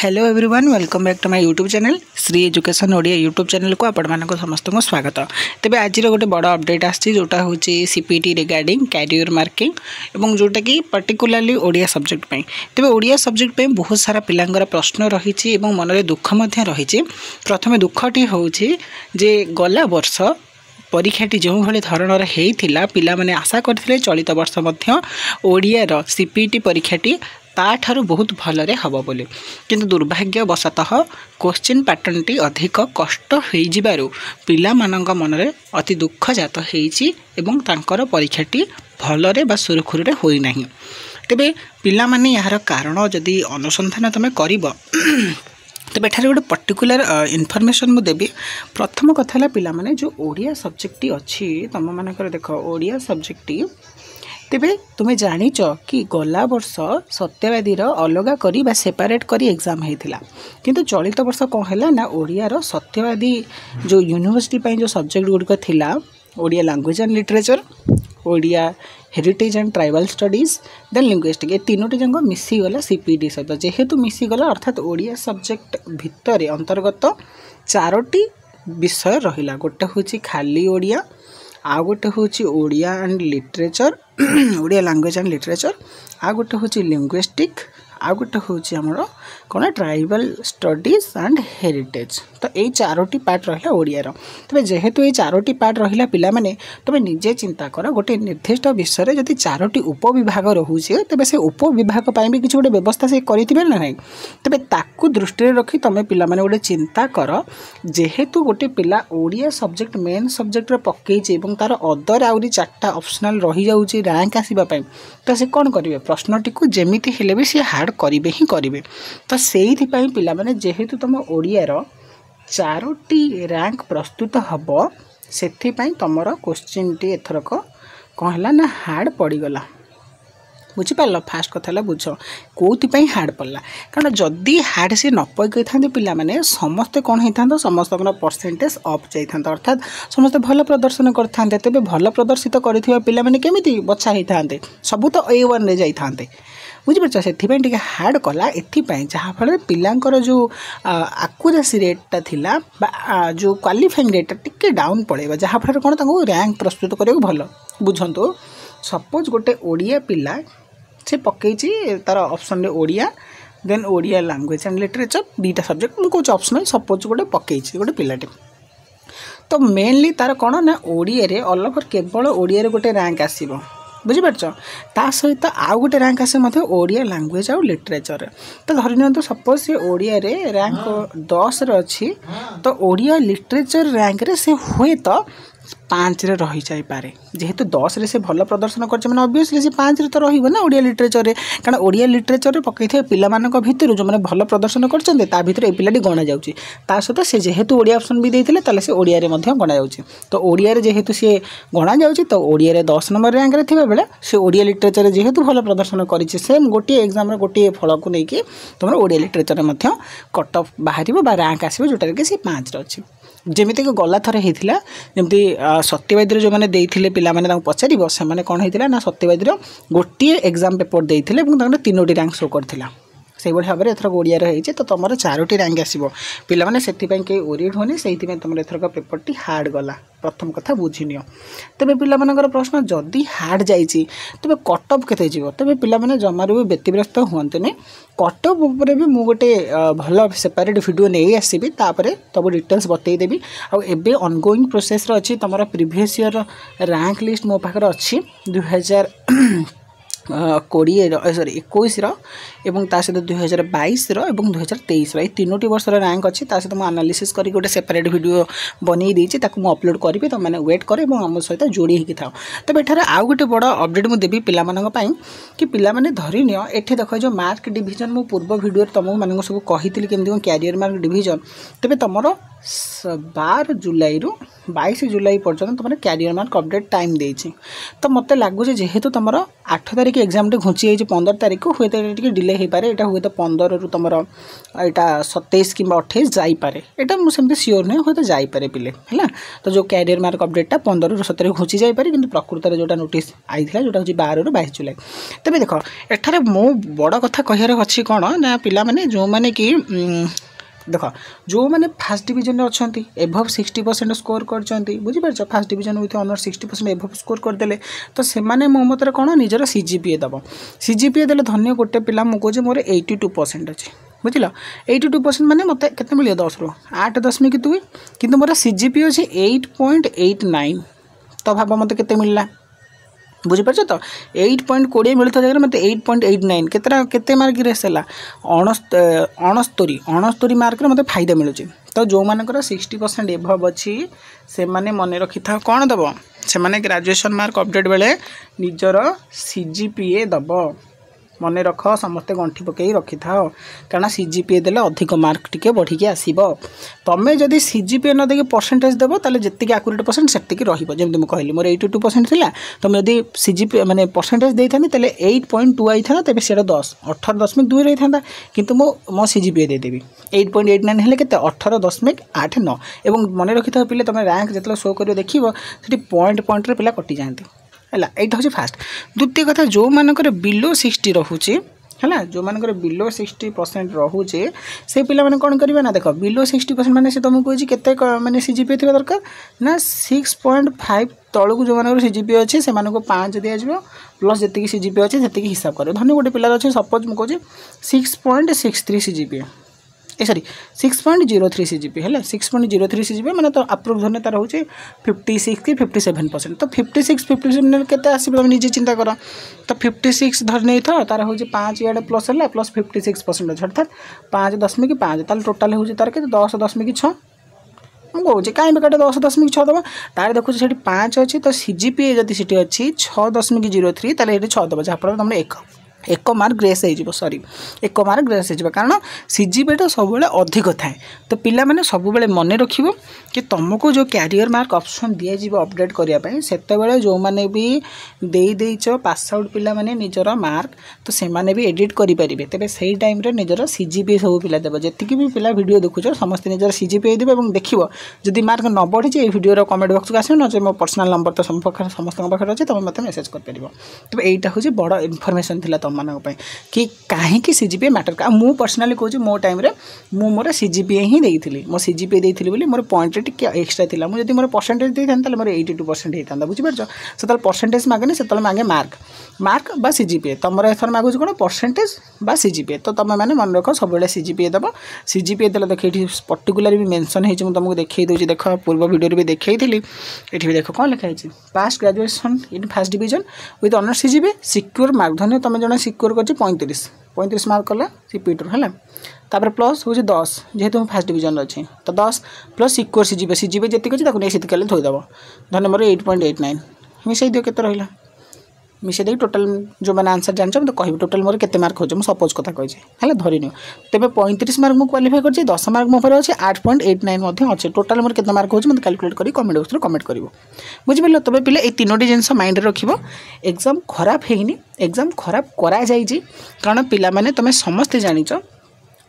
Hello everyone welcome back to my YouTube channel Shri education Odia YouTube channel को आपण मानक समस्त को स्वागत। तेबे आज गोटे बड़ अपडेट आछि जोटा होची सीपीटी रिगार्डिंग कैरियर मार्किंग एवं जोटा कि पर्टिकुलरली ओडिया सब्जेक्ट पे। तेबे ओडिया सब्जेक्ट पे बहुत सारा पिलांगर प्रश्न रही एवं मन में दुख मध्य रही। प्रथम दुखटी होची जे गला वर्ष परीक्षाटी जो भाई धरणर होता पिला माने आशा करथिले चलित वर्ष मध्य ओडिया सीपीटी परीक्षाटी ताठारु बहुत भलरे हबो बोली, किंतु दुर्भाग्यवशतः क्वेश्चन पैटर्न टी अधिक कष्ट हो जिबारु पिला मानक मनरे अति दुख जात होईची एवं तांकर परीक्षाटी भलरे बा सुरखुरुरे होई नाही। तेबे पिला माने यार कारण जदि अनुसंधान तमे करिवो तेबे एठारे गोटे पर्टिकुलर इनफॉरमेशन मु देबी। प्रथम कथा है पिला माने जो ओडिया सब्जेक्ट अच्छी तुम मानकर देख ओडिया सब्जेक्ट तेबे तुम्हें जानिच कि गला वर्ष सत्यवादी अलगा करी बा सेपरेट करी एग्जाम होता, किंतु चलित वर्ष कौन है ना ओडियार सत्यवादी जो यूनिवर्सिटी जो सब्जेक्ट गुड़िक थिला Odia language and literature, Odia heritage and tribal studies then linguistic, ये तीनोटी जंग मिसीगला सीपीटी सहित जेहेतु मिसीगला अर्थात ओडिया सब्जेक्ट भितर अंतर्गत चारोटी विषय रहिला। गोटे हूँ खाली ओडिया, आ गोटे हूँ Odia and literature Odia language and literature, आ गोटे हूँ लिंग्विस्टिक, आ गोटे हूँ आमर कौन ट्राइबल स्टडीज एंड हेरिटेज। तो ये चारोटी पार्ट रहा ओडियार। तेज जेहेतु ये चारोटी पार्ट रहा पिला माने तुम निजे चिंता कर गोटे निर्दिष्ट विषय में जदि चारोटी उपविभाग रोचे तेज से उपविभाग भी किसी गोटे व्यवस्था से करेंगे ना ना, तेज ताकू दृष्टि रखी तुम पिला माने गोटे चिंता कर जेहेतु गोटे पिला ओडिया सब्जेक्ट मेन सब्जेक्ट पकईचे तार अदर आउरी 4टा ऑप्शनल रही जाउची रैंक आसीबा तो से कौन करेंगे प्रश्नटी को जमीती हेले भी सी हार्ड करेंगे ही करेंगे। तो से पिला माने जेहेतु तुम ओडियार चारोटी रैंक प्रस्तुत हम से तुमर क्वेश्चन टी एथरक कौन है ना हार्ड पड़गला। बुझिपार फास्ट कथा बुझ कौन हार्ड पड़ा कारण जदि हार्ड सी न पकई था पिला माने समस्ते कौन होता समस्त परसेंटेज अफ जाता अर्थात समस्ते भल प्रदर्शन करते तेज भल प्रदर्शित कर पिला माने केमिति बछा होता सबू तो A1 रे जाते बुझिपार से हार्ड कला एपाई जहाँफल पिलांकर जो आकुरेसी रेटा थिला जो क्वालिफाइंग रेटा टिके डाउन पड़ेगा जहाँफल कौन रैंक प्रस्तुत करने भल बुझंतु। सपोज गोटे ओडिया पिला से पकई तार option Odia then Odia language and literature दीटा सब्जेक्ट मुझे ऑप्शनल सपोज गोटे पकई गोटे पिलाटे तो मेनली तार कौन ना ओडिया रे ऑल ओवर केवल ओडिया रे गोटे रैंक आसीबो बुझिपारछ ता सहित आउ गोटे रैंक आसे मते ओडिया लैंग्वेज आउ लिटरेचर। तो धरि नियंतु सपोज से ओडिया रे रैंक 10 रे अछि तो ओडिया लिटरेचर रैंक रे से हुए तो 5 रे रही जाई पारे जेहेतु 10 रे से भल प्रदर्शन करछे माने ऑब्वियसली से 5 रे तो रहिबो ना ओडिया लिटरेचर रे कारण ओडिया लिटरेचर रे पकई थे पिला मानक भितर जो माने भल प्रदर्शन करछन्ते ता भितर ए पिलाटी गणा जाउची ता सहित से जेहेतु ओडिया ऑप्शन भी देथिले ताले से ओडिया रे मध्ये गणा जाउची। तो ओडिया रे जेहेतु से गणा जाउची तो ओडिया रे 10 नंबर रैंक रे थिबा बेले से ओडिया लिटरेचर रे जेहेतु भल प्रदर्शन करिछि सेम गोटे एग्जाम रे गोटे फल को नेकी तुमर ओडिया लिटरेचर रे मध्ये कट ऑफ बाहरिबो बा रैंक आसीबो जोटा के से 5 रे अछि। जमीती कि गला थर होता जमी सत्यवादी जो मैंने देते पिला माने पचार से कौन होता ना सत्यवादी गोटे एग्जाम पेपर देते 3टी रैंक शो करता से भाव में एथर ओडिया रही तो तुम 4टी रैंक आसो पिला माने से कहीं ओरिएंट होनी से तुम एथरक पेपर टी हार्ड गला प्रथम कथा बुझी नियो। तेज पिला मानकर प्रश्न जदि हार्ड जाइए तेज कट ऑफ केते जीवो तेज पिला माने जमारू भी व्यतिव्यस्त हुअंतुनी कट ऑफ उपर भी मु गोटे भल सेपरेट वीडियो नहीं आसबि तापरे तब डिटेल्स बतईदेवी आबे ऑनगोइंग प्रोसेस रो अछि तुम प्रीवियस ईयर रैंक लिस्ट मो पाखरे अछि 2020 सॉरी 21 एवं ता सहित 2022 एवं 2023 ये 3टी वर्ष रैंक अच्छी सहित मुझे एनालिसिस करके गोटे सेपरेट वीडियो बनई देती मुझे अपलोड करी तो मैंने वेट करे और आम सहित जोड़ी होगी था। तब एठार आउ गोटे बड़ अपडेट मुझे देवी पाई कि पिला माने धरी नियो एठी देख जो मार्क डिवीजन मु पूर्व वीडियो तुम मान सब कही केमती कैरियर मार्क डिवीजन तेज तुम 12 जुलाई रु 22 जुलाई पर्यटन तुम क्यारियर मार्क अपडेट टाइम देती। तो मत लगुच जेहेतु तुम 8 तारिख एग्जाम घुंची जाइए 15 तारिख हूँ तो डिले हो पाए यहाँ हूँ 15 रु तुम यहाँ 27 कि 28 जापे यहाँ मुझे सियोर नहीं हूँ जापे पिले है। तो जो क्यारियर मार्क अपडेटा 15 रु 17 घुंची जापे कि प्रकृत जोटा नोटिस आई जोटा हूँ 12 रु 22 जुलाई। तेज देख एठार मो बड़ कथा कहार अच्छी कौन ना पिला माने जो माने कि देख जो मैंने फास्ट डिवीजन में अच्छा एभव 60% स्कोर कर बुझीपार फास्ट डिवीजन विथ ऑनर 60% एभव स्कोर करदे तो से मो मत कौन निजर सीजीपीए दब सीजीपीए देले धन्य गोटे पिला मुझे कहे मोर 82% अच्छे बुझल 82% माने मत के मिले 10 रु 8.2 कि मोर सीजीपीए अच्छे 8.89 तो भाव मत के मिलला बुझीपार तो 8.20 मिलता जगह मतलब 8.89 केते मार्क रेस है 69 मार्क मतलब फायदा मिलूँ। तो जो मानकर 60% एभव अच्छी से माने मन रखी था कौन दब से माने ग्रेजुएशन मार्क अपडेट बेले निजर सीजीपीए दब मन रख समस्ते गंठी पकई रखी था कारण सीजीपीए देले अधिक मार्क टिके बढ़िकी आसब। तुम्हें जदि सीजीपीए न देखिए परसेंटेज देव ताले जितकी आकुरेट परसेंट से रही जमी मुझे कहली मोर 82% थी तुम जदि सीजीपीए माने परसेंटेज दे था 8.2 आई था तेज से 10 18.2 रही था कि मो सीजीपीए देदेवी 8.89 है के 18.89 और मन रखी था पिले तुम रैंक जो शो कर देखो पॉइंट पिला कटि जाती है। यहाँ हूँ फास्ट। द्वितीय कथा जो मानकर बिलो 60 रोचे है जो मानकर बिलो 60% रोचे से पिला माने कौन करेंगे ना देख बिलो 60% माने से तुमको कहे केते माने सीजीपीए थी दरकार ना 6.5 तलू जो मान सीजीपीए अच्छे से 5 दिज्व प्लस जी सीजीपीए अच्छे से हिसाब कर धन्य गोटे पिलार अच्छे सपोज मुझे 6.63 सीजीपीए सॉरी 6.03 सीजीपी है 6.03 सीजीपी मैंने तो अप्रूव धन्य तार हूँ 56 कि 57%। तो 56 के तुम निजे चिंता कर तो 56 धर नहीं था तार हूँ 5 इे प्लस है प्लस 56% अच्छे अर्थात 5.5 ताल टोटाल हूँ तार के 10.6 मुझे कहीं बेकार 10.6 दबा तार देखो से 5 अच्छी तो सीजीपीए जब सीटी अच्छी 6.03 ताले 6 दबा जहाँफल तुम एक मार्क ग्रेस हो सॉरी 1 मार्क ग्रेस हो कारण सीजीपीए सब अधिक थाए। तो पिला माने सब मन रखिबो कि तुमको जो क्यारियर मार्क ऑप्शन दिया जीव अपडेट करने से जो मैंने भी देच पास आउट पिला माने निजर मार्क तो से माने भी एडिट करेंगे तेरे से टाइम रे निजर सीजीपीए सब पिला देव जी भी पिला वीडियो देखुच समस्त निजर सीजीपीए देवे और देखो जदि मार्क न बढ़ी ये वीडियो कमेंट बॉक्स को आस न मो पर्सनल नंबर तो समस्त पाखे अच्छे तुम मतलब मेसेज कर पार। तो यहाँ हूँ बड़ इनफर्मेशन थी मानी कि कहीं सीजीपीए मैटर का मु पर्सनाली कहूँ मो टाइम रे मु मोर सीजीपीए ही देती मो सीजीपीए देती बोली मोर पॉइंट टिके एक्सट्रा था मुझे मोर परसेंटेज देता मोर 82% होता बुझीपार से परसेंटेज मागेनि से मागे मार्क बा सीजीपीए तुम एथर मागुच कौन परसेंटेज बा सीजीपीए। तो तुम मैंने मन रख सब सीजीपीए दब सीजीपीए देला देख ये पर्टिकुलर भी मेंशन है तुमको देखई दूसरी देख पूर्व वीडियो भी देखई थी ये भी देख कौन लिखाई पास graduation in first division with honour CGPA secure mark धन्य तुम जन सिक्योर कर 35 मार्क कला सीपीटर है तापर प्लस हूँ 10 जेहेतु फास्ट डिवीजन अच्छे तो 10 प्लस सिक्योर सीजीपीए जी अच्छी नहीं सीतिकाले थोदेव धन्य मोर 8.89 मिसई दियो के रहा मिसे दे टोटाल जो मैंने आंसर जान तो कह टोटाल मोर केते मार्क हो सपोज कथा कही है धरी नि तेज 35 मार्क मुझे क्वालिफाई कर 10 मार्क मो पर अच्छे 8.89 अच्छे टोटाल मोर केते मार्क हो मतलब कैलकुलेट कर कमेंट बॉक्स कमेंट कर बुझिपार। तब पिले ये 3टी जिनस माइंड रख एग्जाम खराब है एग्जाम खराब करा कारण पिला माने तुम समस्ते जान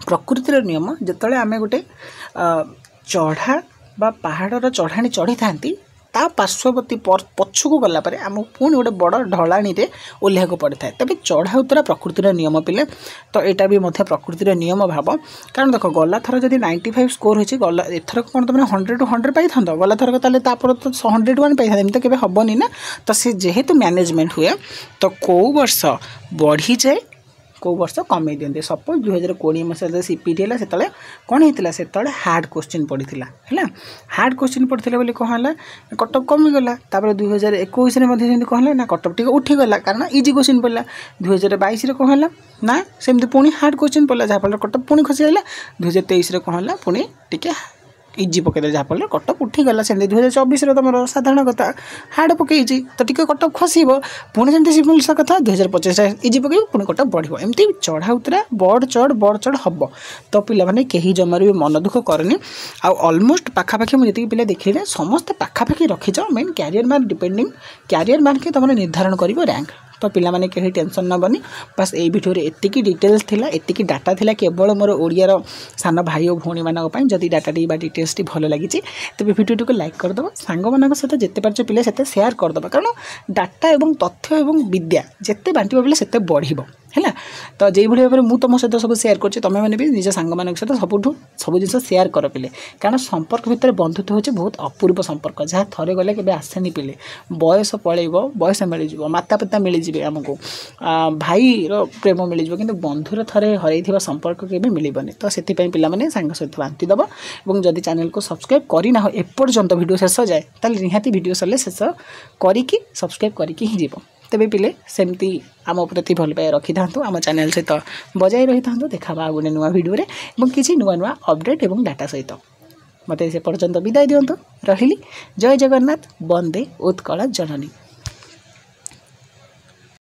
प्रकृतिर नियम जिते आम गोटे चढ़ा बा पहाड़र चढ़ाणी चढ़ी था ता पार्श्ववर्ती पछकू गलापर आम पुणी गोटे बड़ ढलाणी ओह्लैक पड़े था तेज चढ़ा उतरा प्रकृतिर नियम पिले। तो यहाँ भी प्रकृतिर नियम भाव कारण देख गला थर जब 95 स्कोर होती गला एथर कौन तुम 100 to 100 पाई था गला थरक तापर तो 101 पाई था तो केवे हेनी ना। तो सी जेहेतु मैनेजमेंट हुए तो कौ वर्ष बढ़ी जाए कौ वर्ष कमे दिखते सपोज 2020 मसीह सीपीटी है से कौन होता से हार्ड क्वेश्चन पड़ी है हार्ड क्वेश्चन पड़ता बोली कौन है कटअप कमीगला 2021 में कहला ना कटअप टी उठीगला कारण इजी क्वेश्चन पड़ा 2022 कौन है ना सेमती पुणी हार्ड क्वेश्चन पड़ा जहाँफल कटअप पुणी खसी आला 2023 कौन है पुणी टी इजी पकईदे जहाँफल कटअप उठीगला से 2024 तुम साधारण कथा हार्ड पकई तो टी कटअप खसब पुणी जमी सिंपल कथा 2025 इजी पकई पुणी कटअप बढ़ो एमती चढ़ा उतरा बड़ चढ़ हम तो पिलाने कहीं जमार भी मन दुख करनी आलमोस्ट पाखापाखि मुझे पिला देखिए समस्त पाखापाखि रखीच main career mark depending career mark तुम निर्धारण कर रैंक तो पिलाने कहीं टेंशन नबनी बस ये भिडियो एतिकी डिटेल्स थिला एतिकी डाटा थिला केवल मोर ओडियार सान भाई और भौणी मानी जदि डाटाटी डिटेल्स टी भल लगी तेज भिडियो को लाइक करदेव सांग मान सहित जिते पार्च पिले से सेयार करदेव कारण डाटा और तथ्य और विद्या जिते बांट पिले से बढ़ है तो जो भाई भाव में मुझे तुम सहित सब सेयार कर तुम मैंने भी निज सांग मान सहित सब जिन सेयार कर पिले कारण संपर्क भितर बंधुत्व होची बहुत अपूर्व संपर्क जहाँ थरे गले के आसेनी पिले बयस पलैब बयस मिल जाव माता पिता मिलଯିवे आमको भाई प्रेम मिल जाव कि बंधुर थे हर संपर्क के मिलबनी तो से पे सांग सहित बांटी दब और जदि चैनल को सब्सक्राइब करना एपर्यंत वीडियो शेष जाए ताल निहाती वीडियो सरले शेष करी सब्सक्राइब करके ही जीव तेरे पिले सेमती आम प्रति भल पाए रखी था आम चैनल सहित बजाई रही था देखा गोटे नुआ वीडियो और किसी नुआ नुआ अपडेट और डाटा सहित मत से पर्यंत विदाय दिंतु रही जय जगन्नाथ वंदे उत्कल जननी।